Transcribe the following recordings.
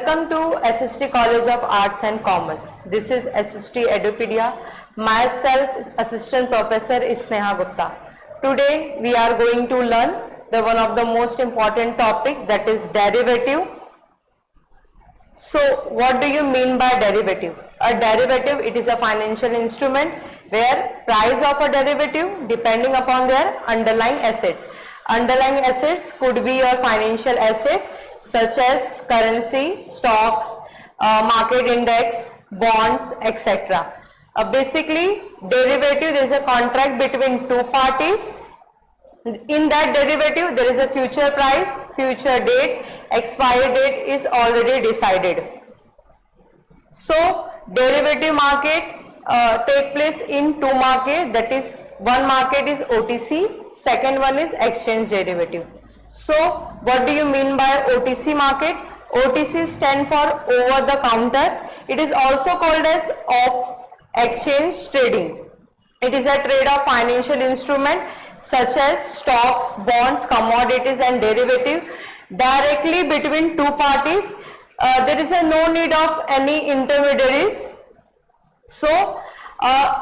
Welcome to SST College of Arts and Commerce. This is SST Edupedia. Myself, Assistant Professor is Sneha Gupta. Today we are going to learn one of the most important topic, that is derivative. So what do you mean by derivative? A derivative, it is a financial instrument where price of a derivative depending upon their underlying assets. Underlying assets could be your financial asset such as currency, stocks, market index, bonds, etc. Basically, derivative is a contract between two parties. In that derivative, there is a future price, future date, expiry date is already decided. So, derivative market take place in two markets, that is one market is OTC, second one is exchange derivative. So, what do you mean by OTC market? OTC stand for over the counter. It is also called as off exchange trading. It is a trade of financial instrument such as stocks, bonds, commodities and derivative directly between two parties. There is no need of any intermediaries. So,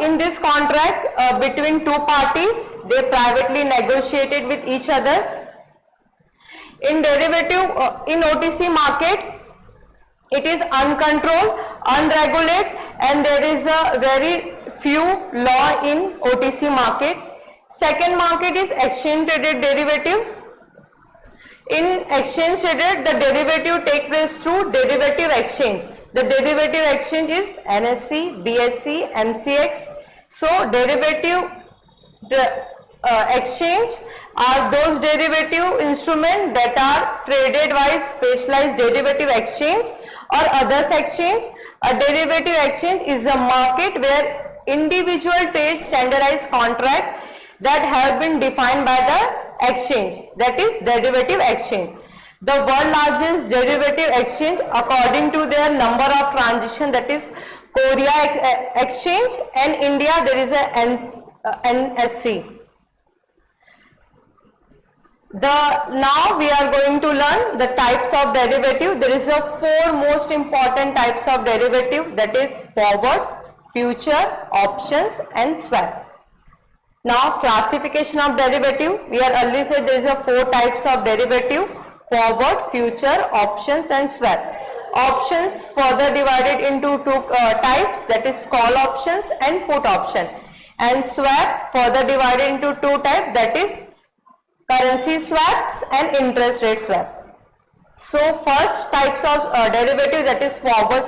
in this contract between two parties, they privately negotiated with each others. In derivative, in OTC market, it is uncontrolled, unregulated, and there is a very few law in OTC market. Second market is exchange traded derivatives. In exchange traded, the derivative take place through derivative exchange. The derivative exchange is NSE, BSE, MCX. So, derivative exchange are those derivative instruments that are traded by specialized derivative exchange or others exchange. A derivative exchange is a market where individual trade standardized contract that have been defined by the exchange, that is derivative exchange. The world largest derivative exchange according to their number of transactions, that is Korea exchange, and India there is a NSE. Now we are going to learn the types of derivative. There is a four most important types of derivative, that is forward, future, options and swap. Now classification of derivative, we are earlier said there is a four types of derivative: forward, future, options and swap. Options further divided into two types, that is call options and put option, and swap further divided into two types, that is currency swaps and interest rate swap. So first types of derivative, that is forward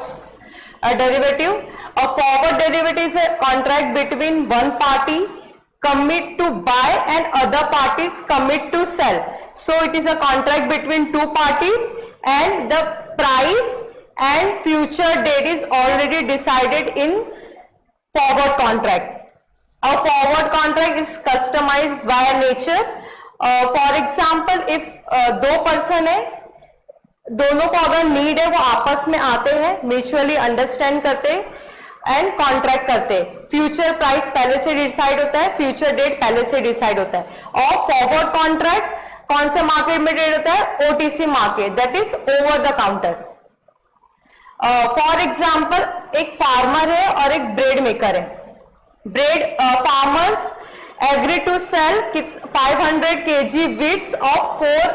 derivative. A forward derivative is a contract between one party commit to buy and other parties commit to sell. So it is a contract between two parties and the price and future date is already decided in forward contract. A forward contract is customized by nature. For example if दो person है, दोनों को अगर need है, वो आपस में आते हैं, म्यूचुअली अंडरस्टैंड करते एंड कॉन्ट्रैक्ट करते, फ्यूचर प्राइस पहले से डिसाइड होता है, फ्यूचर डेट पहले से डिसाइड होता है. और फॉरवर्ड कॉन्ट्रैक्ट कौन से मार्केट में ट्रेड होता है? OTC market, that is over the counter. For example एक फार्मर है और एक ब्रेड मेकर है. Bread farmers agree to sell 500 kg wheats of 4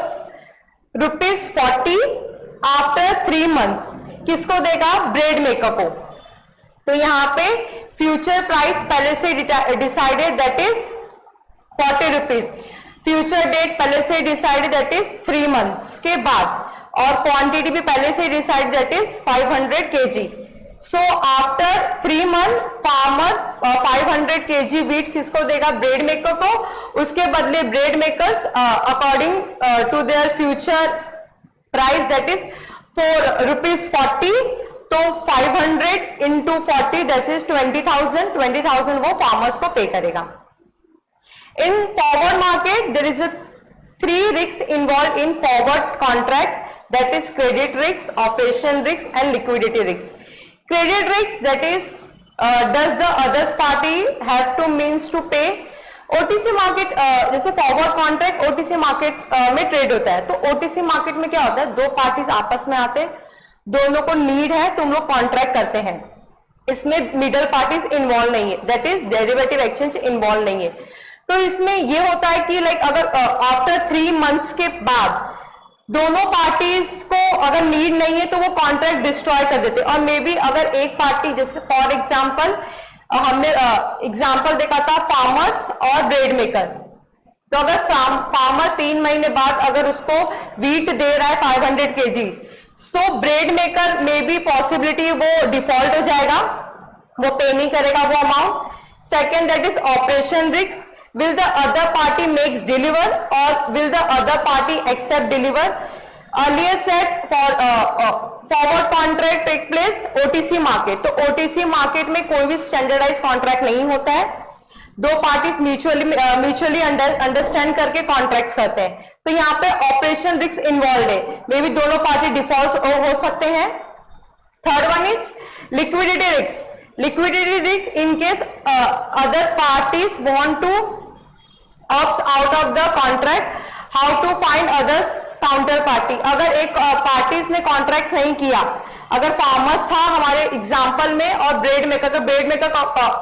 rupees 40 after 3 months. किसको देगा? ब्रेड मेकर को. तो यहाँ पे फ्यूचर प्राइस पहले से decided, that is 40 rupees. Future date पहले से डिसाइडेड, दैट इज 3 मंथ्स के बाद, और क्वांटिटी भी पहले से decide, that is 500 kg. So after 3 months farmer 500 kg wheat किसको देगा? ब्रेड मेकर को. उसके बदले bread makers according to their future price, that is 4 rupees 40, तो 500 इंटू 40 दैट इज 20,000 वो फार्मर्स को पे करेगा. In forward market there is 3 risks involved in forward contract, that is credit risk, operation risk and liquidity risk. Credit risk, that is does the other party have to means to pay. OTC market जैसे forward contract OTC market में trade होता है, तो OTC market में क्या होता है? दो पार्टीज आपस में आते हैं, दोनों को नीड है, तुम लोग कॉन्ट्रैक्ट करते हैं, इसमें मिडल पार्टीज इन्वॉल्व नहीं है, that is derivative exchange involve नहीं है। तो इसमें ये होता है कि लाइक अगर आफ्टर 3 months के बाद दोनों पार्टीज को अगर नीड नहीं है तो वो कॉन्ट्रैक्ट डिस्ट्रॉय कर देते, और मे बी अगर एक पार्टी, जैसे फॉर एग्जांपल हमने एग्जांपल देखा था फार्मर्स और ब्रेड मेकर, तो अगर फार्मर 3 महीने बाद अगर उसको वीट दे रहा है 500 kg, तो ब्रेड मेकर में भी पॉसिबिलिटी वो डिफॉल्ट हो जाएगा, वो पे नहीं करेगा वो amount. Second, that is operation risk, will the other party makes deliver or will the other party accept deliver? Earlier said for forward contract take place OTC market, तो OTC market में कोई भी स्टैंडर्डाइज कॉन्ट्रैक्ट नहीं होता है, दो parties mutually understand करके contract करते हैं, तो यहाँ पे ऑपरेशन रिस्क इन्वॉल्व है, मे बी दोनों पार्टी डिफॉल्ट हो सकते हैं। Third one is liquidity risk, liquidity risk in case other parties want to opt out of the contract, how to find others counter party। अगर एक parties ने contract नहीं किया, अगर फार्मर्स था हमारे एग्जांपल में और ब्रेड मेकर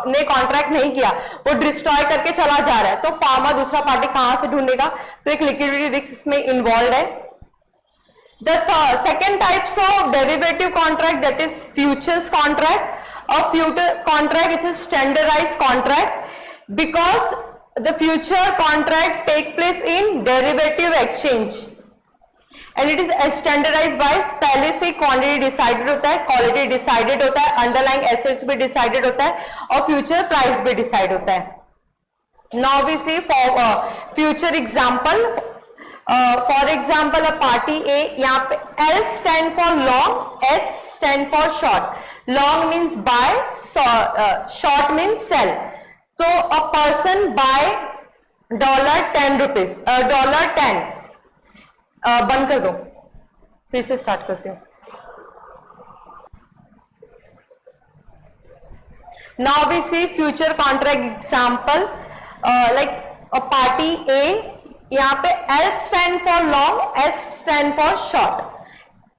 ने कॉन्ट्रैक्ट नहीं किया, वो डिस्ट्रॉय करके चला जा रहा है, तो फार्मर दूसरा पार्टी कहां से ढूंढेगा, तो एक लिक्विडिटी रिस्क इसमें इन्वॉल्व है। The second types of derivative contract, that is futures contract. A future contract is a standardized contract because the future contract take place in derivative exchange and it is standardized by पहले से quantity decided होता है, quality decided होता है, underlying assets भी decided होता है और फ्यूचर प्राइस भी डिसाइड होता है। Now we see for future example, for example a party A, यहाँ पे L stand for long, S stand for short. Long means buy, short means sell. So a person buy $10, $10, बंद कर दो, फिर से स्टार्ट करते हो। Now we see future contract example, like a party A, यहाँ पे L stand for long, S stand for short.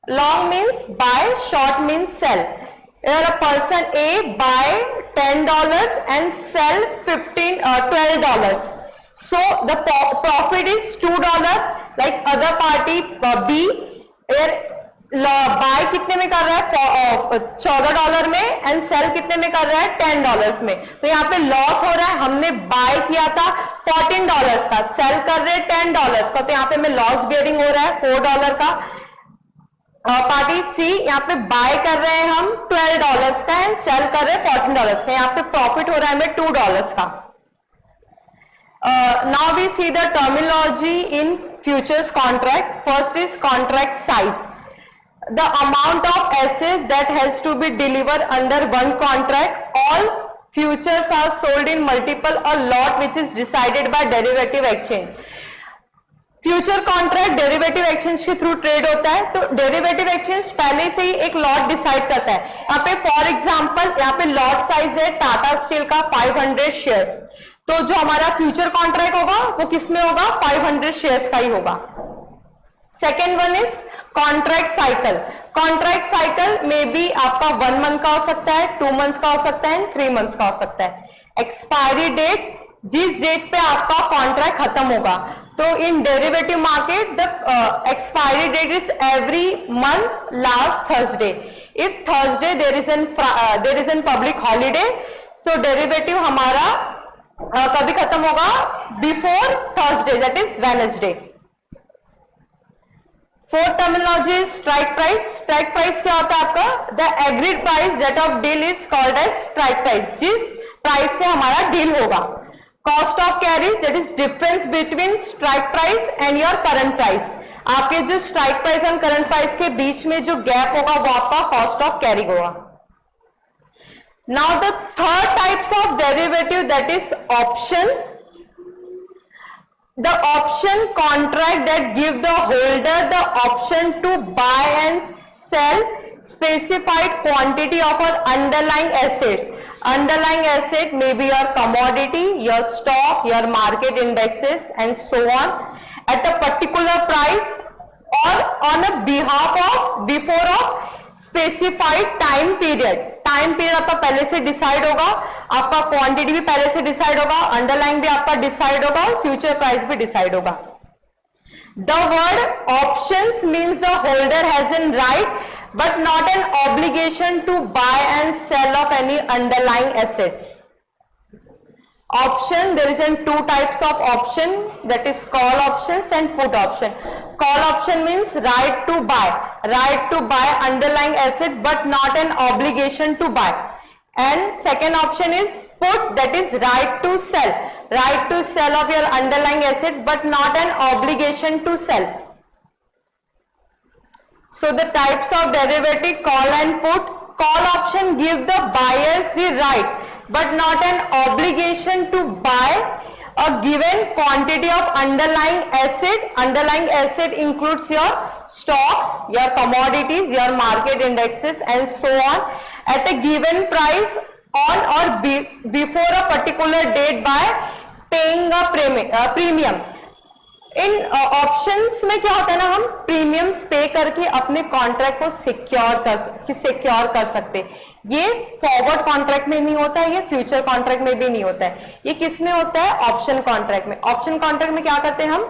Long means buy, short means sell. Here a person A buy $10 and sell $12. So the profit is $2. Like other party B, here buy कितने में कर रहा है $14 में and sell कितने में कर रहा है $10 में, तो यहाँ पे लॉस हो रहा है। हमने बाय किया था $14 का, सेल कर रहे $10 का, तो यहाँ पे हमें लॉस बियरिंग हो रहा है $4 का। पार्टी सी यहाँ पे बाय कर रहे हैं हम $12 का एंड सेल कर रहे हैं $14 का, यहाँ पे प्रॉफिट हो रहा है हमें $2 का। Now we see the terminology in futures contract. First is contract size, the amount of assets that has to be delivered under one contract. All futures are sold in multiple or lot which is decided by derivative exchange. Future contract derivative exchange के through trade होता है, तो derivative exchange पहले से ही एक lot decide करता है। यहाँ पे फॉर एग्जांपल यहाँ पे लॉट साइज है टाटा स्टील का 500 शेयर्स, तो जो हमारा फ्यूचर कॉन्ट्रैक्ट होगा वो किसमें होगा, 500 शेयर्स का ही होगा। Second one is contract cycle. Contract cycle में भी आपका 1 मंथ का हो सकता है, 2 मंथ्स का हो सकता है, 3 मंथ्स का हो सकता है। एक्सपायरी डेट, जिस डेट पे आपका कॉन्ट्रैक्ट खत्म होगा, तो in derivative market the expiry date is every month last Thursday. If Thursday there is an public holiday, so derivative हमारा कभी खत्म होगा, before Thursday, that is Wednesday. Fourth terminology is strike price. Strike price क्या होता है आपका, the agreed price date of deal is called as strike price, जिस price पे हमारा डील होगा। Cost of carries, that is difference between strike price and your current price. आपके जो strike price and current price के बीच में जो gap होगा वो आपका कॉस्ट ऑफ कैरी होगा। Now the third types of derivative, that is option. The option contract that give the holder the option to buy and sell specified quantity of an underlying asset. Underlying asset may be your commodity, your stock, your market indexes and so on at a particular price or on a behalf of before of specified time period, time period आपका पहले से decide होगा, आपका quantity भी पहले से decide होगा, underline भी आपका डिसाइड होगा और फ्यूचर प्राइस भी डिसाइड होगा। The word options means the holder has a right but not an obligation to buy and sell of any underlying assets. Option, there is two types of option, that is call options and put option. Call option means right to buy underlying asset but not an obligation to buy. And second option is put, that is right to sell of your underlying asset but not an obligation to sell. So the types of derivative call and put. Call option give the buyers the right but not an obligation to buy a given quantity of underlying asset. Underlying asset includes your stocks, your commodities, your market indexes and so on at a given price on or before a particular date by paying a premium. In options में क्या होता है ना, हम premiums पे करके अपने contract को सिक्योर कर सकते। ये फॉरवर्ड कॉन्ट्रैक्ट में नहीं होता है, ये फ्यूचर कॉन्ट्रैक्ट में भी नहीं होता है। ये किस में होता है? ऑप्शन कॉन्ट्रैक्ट में। ऑप्शन कॉन्ट्रैक्ट में क्या करते हैं हम,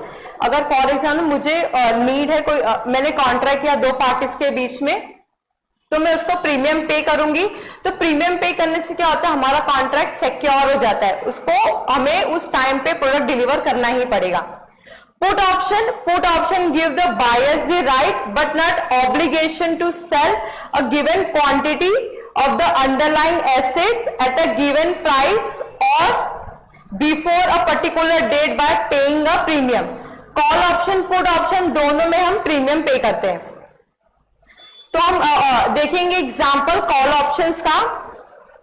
अगर फॉर एग्जाम्पल मुझे नीड है कोई, मैंने कॉन्ट्रैक्ट किया दो पार्टीज के बीच में, तो मैं उसको प्रीमियम पे करूंगी। तो प्रीमियम पे करने से क्या होता है, हमारा कॉन्ट्रैक्ट सिक्योर हो जाता है, उसको हमें उस टाइम पे प्रोडक्ट डिलीवर करना ही पड़ेगा। Put option give the buyers the right but not obligation to sell a given quantity of the underlying assets at a given price or before a particular date by paying a premium. Call option, put option दोनों में हम premium पे करते हैं। तो हम देखेंगे example call options का।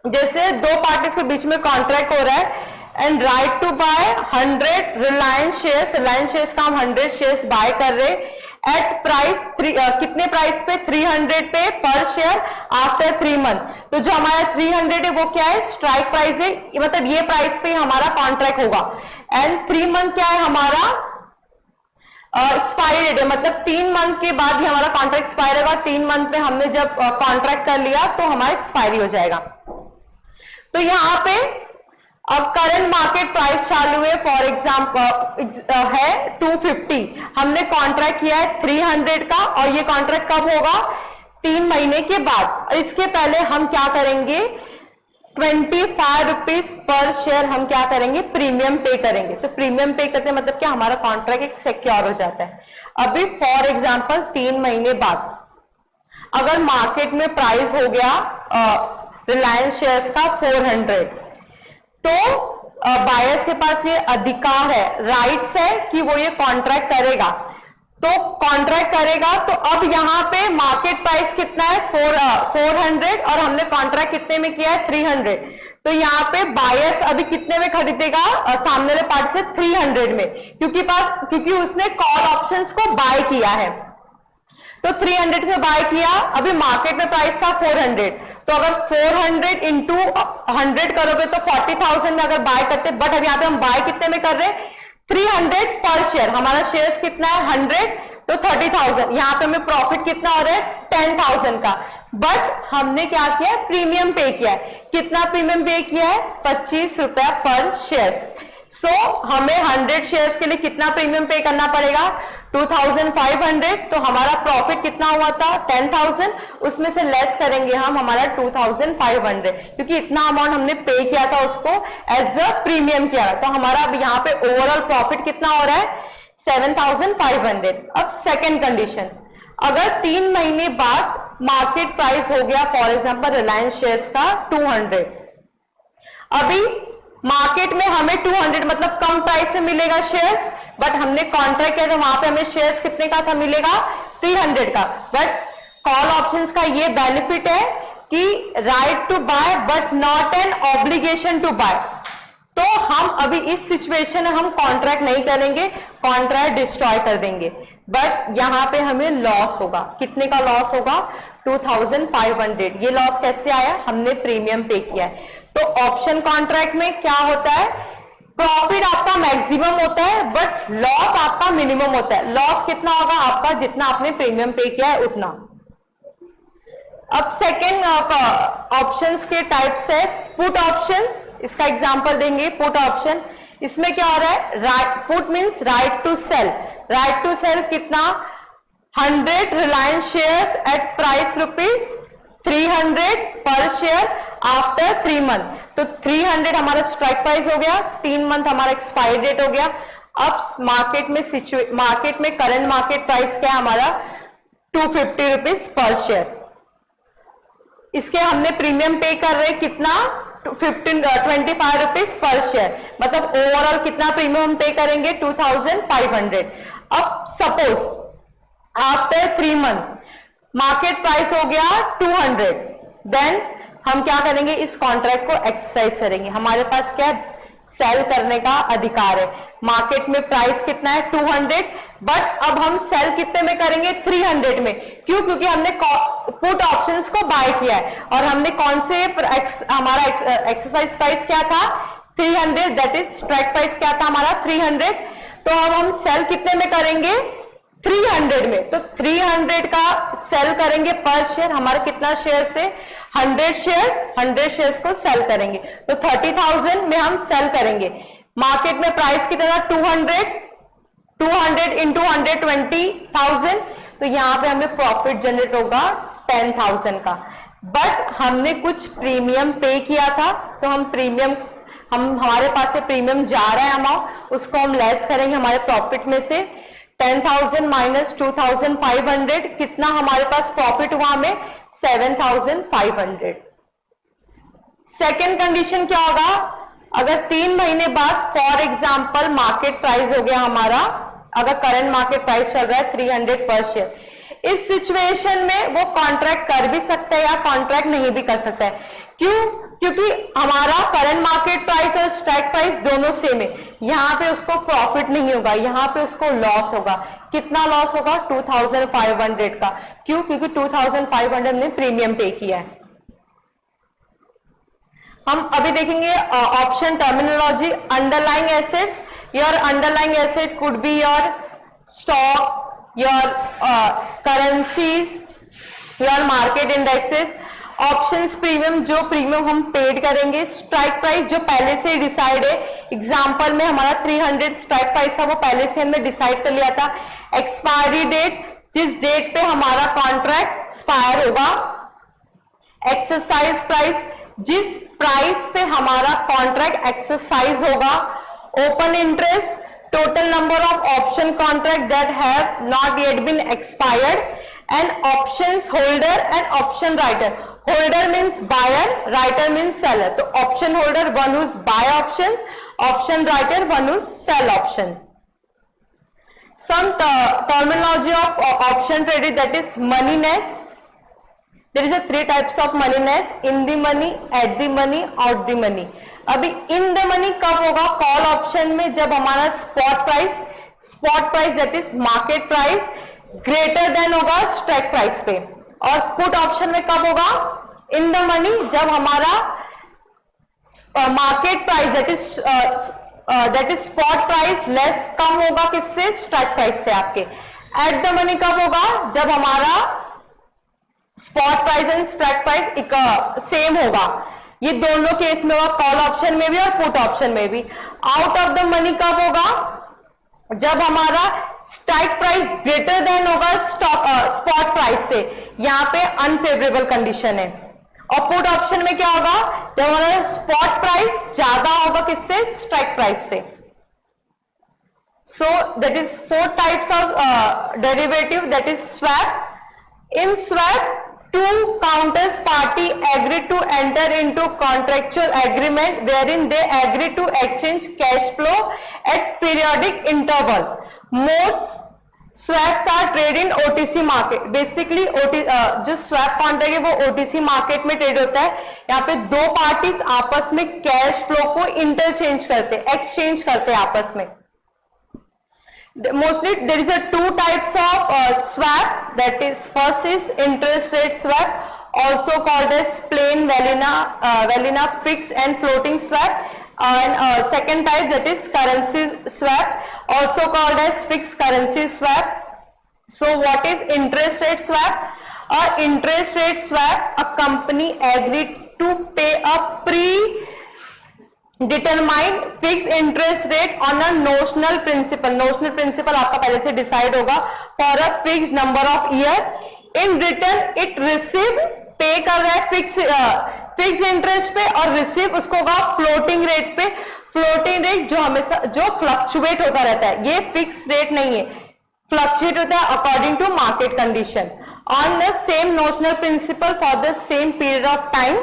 जैसे दो पार्टीज के बीच में कॉन्ट्रैक्ट हो रहा है and right to buy 100 Reliance shares का हम 100 शेयर्स बाय कर रहे एट प्राइस कितने प्राइस पे, 300 पे पर शेयर आफ्टर 3 मंथ। तो जो हमारा 300 है वो क्या है, स्ट्राइक प्राइस है, मतलब ये प्राइस पे हमारा कॉन्ट्रैक्ट होगा। एंड 3 मंथ क्या है हमारा एक्सपायरी डेट है, मतलब 3 मंथ के बाद ही हमारा कॉन्ट्रैक्ट एक्सपायर होगा। 3 मंथ में हमने जब कॉन्ट्रैक्ट कर लिया तो हमारा एक्सपायरी हो जाएगा। तो यहाँ पे अब करंट मार्केट प्राइस चालू है, फॉर एग्जाम्पल है 250, हमने कॉन्ट्रैक्ट किया है 300 का और ये कॉन्ट्रैक्ट कब होगा, 3 महीने के बाद। इसके पहले हम क्या करेंगे, 25 रुपीज पर शेयर हम क्या करेंगे, प्रीमियम पे करेंगे। तो प्रीमियम पे करते मतलब क्या, हमारा कॉन्ट्रैक्ट एक सिक्योर हो जाता है। अभी फॉर एग्जाम्पल 3 महीने बाद अगर मार्केट में प्राइस हो गया रिलायंस शेयर्स का 400, तो बायर्स के पास ये अधिकार है, राइट्स है कि वो ये कॉन्ट्रैक्ट करेगा। तो कॉन्ट्रैक्ट करेगा तो अब यहाँ पे मार्केट प्राइस कितना है 400 और हमने कॉन्ट्रैक्ट कितने में किया है 300। तो यहाँ पे बायर्स अभी कितने में खरीदेगा, सामने वाले पार्टी से 300 में, क्योंकि उसने कॉल ऑप्शंस को बाय किया है। तो 300 में बाय किया, अभी मार्केट में प्राइस था 400, तो अगर 400 इंटू 100 करोगे तो 40,000 में अगर बाय करते, बट अब यहाँ पे हम बाय कितने में कर रहे हैं 300 पर शेयर, हमारा शेयर्स कितना है 100, तो 30,000। यहाँ पे हमें प्रॉफिट कितना हो रहा है 10,000 का, बट हमने क्या किया है, प्रीमियम पे किया है। कितना प्रीमियम पे किया है, 25 रुपया पर शेयर। सो हमें 100 शेयर्स के लिए कितना प्रीमियम पे करना पड़ेगा, 2500। तो हमारा प्रॉफिट कितना हुआ था 10,000, उसमें से लेस करेंगे हम हमारा 2500, क्योंकि इतना अमाउंट हमने पे किया था उसको एज अ प्रीमियम किया। तो हमारा अब यहाँ पे ओवरऑल प्रॉफिट कितना हो रहा है 7,500। अब सेकेंड कंडीशन, अगर 3 महीने बाद मार्केट प्राइस हो गया फॉर एग्जाम्पल रिलायंस शेयर्स का 200, अभी मार्केट में हमें 200 मतलब कम प्राइस में मिलेगा शेयर्स, बट हमने कॉन्ट्रैक्ट किया तो वहां पे हमें शेयर्स कितने का था मिलेगा 300 का। बट कॉल ऑप्शंस का ये बेनिफिट है कि right to buy but not an obligation to buy. तो हम अभी इस सिचुएशन में हम कॉन्ट्रैक्ट नहीं करेंगे, कॉन्ट्रैक्ट डिस्ट्रॉय कर देंगे, बट यहां पे हमें लॉस होगा। कितने का लॉस होगा 2500। ये लॉस कैसे आया, हमने प्रीमियम पे किया है। तो ऑप्शन कॉन्ट्रैक्ट में क्या होता है, प्रॉफिट आपका मैक्सिमम होता है बट लॉस आपका मिनिमम होता है। लॉस कितना होगा आपका, जितना आपने प्रीमियम पे किया है उतना। अब सेकेंड ऑप्शंस के टाइप्स है पुट ऑप्शंस, इसका एग्जांपल देंगे। पुट ऑप्शन, इसमें क्या हो रहा है, put means right to sell. Right to sell कितना, 100 रिलायंस शेयर्स एट प्राइस ₹300 पर शेयर आफ्टर 3 मंथ। तो 300 हमारा स्ट्राइक प्राइस हो गया, 3 मंथ हमारा एक्सपायरी डेट हो गया। अब मार्केट में करंट मार्केट प्राइस क्या है हमारा, ₹250 पर शेयर। इसके हमने प्रीमियम पे कर रहे कितना, 25 रुपीज पर शेयर, मतलब ओवरऑल कितना प्रीमियम हम पे करेंगे, 2500। अब suppose after 3 month market price हो गया 200, देन हम क्या करेंगे, इस कॉन्ट्रैक्ट को एक्सरसाइज करेंगे। हमारे पास क्या सेल करने का अधिकार है। मार्केट में प्राइस कितना है 200, बट अब हम सेल कितने में करेंगे, 300 में। क्यों, क्योंकि हमने पुट ऑप्शंस को बाय किया है और हमने कौन से हमारा एक्सरसाइज प्राइस क्या था 300, दैट इज स्ट्राइक प्राइस क्या था हमारा 300। तो अब हम सेल कितने में करेंगे, 300 में। तो 300 का सेल करेंगे पर शेयर, हमारा कितना शेयर से 100 शेयर्स को सेल करेंगे। तो 30,000 में हम सेल करेंगे। मार्केट में प्राइस कितना, 200 इंटू 120,000, तो यहां पे हमें प्रॉफिट जनरेट होगा 10,000 का। बट हमने कुछ प्रीमियम पे किया था, तो हमारे पास से प्रीमियम जा रहा है अमाउंट, उसको हम लेस करेंगे हमारे प्रॉफिट में से। 10,000 माइनस 2,500, कितना हमारे पास प्रॉफिट हुआ हमें, 7,500। सेकेंड कंडीशन क्या होगा, अगर 3 महीने बाद फॉर एग्जांपल मार्केट प्राइस हो गया हमारा, अगर करंट मार्केट प्राइस चल रहा है 300 पर शेयर, इस सिचुएशन में वो कॉन्ट्रैक्ट कर भी सकता है या कॉन्ट्रैक्ट नहीं भी कर सकता है। क्यों, क्योंकि हमारा करंट मार्केट प्राइस और स्ट्राइक प्राइस दोनों सेम है। यहां पे उसको प्रॉफिट नहीं होगा, यहां पे उसको लॉस होगा। कितना लॉस होगा, 2,500 का। क्यों, क्योंकि 2,500 ने प्रीमियम पे किया है। हम अभी देखेंगे option terminology. Underlying asset, your underlying asset could be your stock, your currencies, your market indexes. Options premium, जो प्रीमियम हम पेड करेंगे। स्ट्राइक प्राइस जो पहले से डिसाइड है, एग्जांपल में हमारा 300 स्ट्राइक प्राइस था, वो पहले से हमने डिसाइड कर लिया था। एक्सपायरी डेट, जिस डेट पे हमारा कॉन्ट्रैक्ट एक्सपायर होगा। एक्सरसाइज प्राइस, जिस प्राइस पे हमारा कॉन्ट्रैक्ट एक्सरसाइज होगा। Open interest, total number of option contract that have not yet been expired, and options holder and option writer. Holder means buyer, writer means seller. तो option holder one who's buy option writer one who's sell option. Some terminology of option trading, that is moneyness. There is a 3 types of moneyness: in the money, at the money, out the money. अभी in the money कब होगा, call option में, जब हमारा spot price that is market price greater than होगा strike price पे। और put option में कब होगा, इन द मनी, जब हमारा market price that is spot price less कम होगा किससे, स्ट्राइक प्राइस से आपके। एट द मनी कब होगा, जब हमारा spot price and strike price same होगा। ये दोनों केस में होगा, कॉल ऑप्शन में भी और पुट ऑप्शन में भी। आउट ऑफ द मनी कब होगा, जब हमारा स्ट्राइक प्राइस ग्रेटर देन होगा स्पॉट प्राइस से, यहां पे अनफेवरेबल कंडीशन है। और पुट ऑप्शन में क्या होगा, जब हमारा स्पॉट प्राइस ज्यादा होगा किससे, स्ट्राइक प्राइस से। So that is 4 types of derivative, that is swap. In swap, 2 counterparty agree to enter into contractual agreement wherein they agree to exchange cash flow at periodic interval. Most swaps are traded in OTC market. Basically जो swap contract है वो OTC market में trade होता है। यहाँ पे 2 parties आपस में कैश फ्लो को इंटरचेंज करते, एक्सचेंज करते हैं आपस में। Mostly there is a 2 types of swap, that is first is interest rate swap, also called as plain vanilla fixed and floating swap, and second type that is currency swap, also called as fixed currency swap. So what is interest rate swap? और interest rate swap, a company agreed to pay a pre determined fix interest rate on a notional principal. Notional principal आपका पहले से decide होगा for a fix number of year. In return it receive, pay कर रहा है fix interest पे और receive उसको होगा फ्लोटिंग रेट पे। फ्लोटिंग रेट जो हमेशा जो फ्लक्चुएट होता रहता है, ये फिक्स रेट नहीं है, फ्लक्चुएट होता है according to market condition on the same notional principal for the same period of time.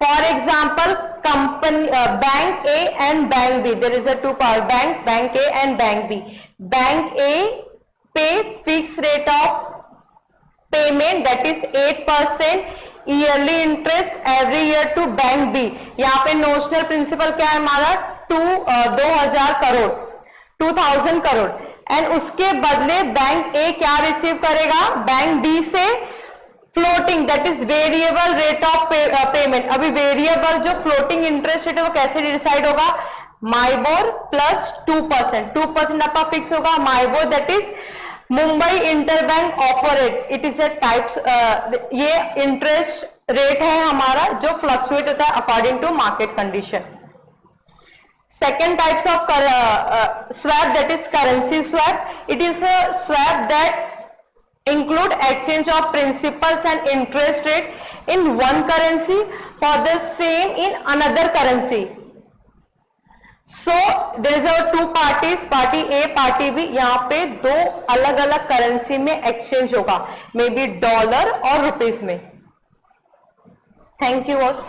For example, company bank A and bank B. There is a two power banks, bank A and bank B. Bank A pay fixed rate of payment that is 8% yearly interest every year to bank B. यहाँ पे notional principal क्या है हमारा 2000 crore 2000 crore and उसके बदले bank A क्या receive करेगा bank B से floating that is variable rate of payment. अभी वेरिएबल जो फ्लोटिंग इंटरेस्ट रेट है वो कैसे डिसाइड होगा, माइबोर प्लस 2%। 2% आपका फिक्स होगा। MIBOR that is Mumbai interbank offer rate, it is a types, ये इंटरेस्ट रेट है हमारा जो फ्लक्चुएट होता है according to market condition. Second types of swap that is currency swap. It is a swap that include exchange of principals and interest rate in one currency for the same in another currency. So there is a two parties, party A, party B. यहाँ पे दो अलग अलग currency में exchange होगा, may be dollar और rupees में। Thank you all.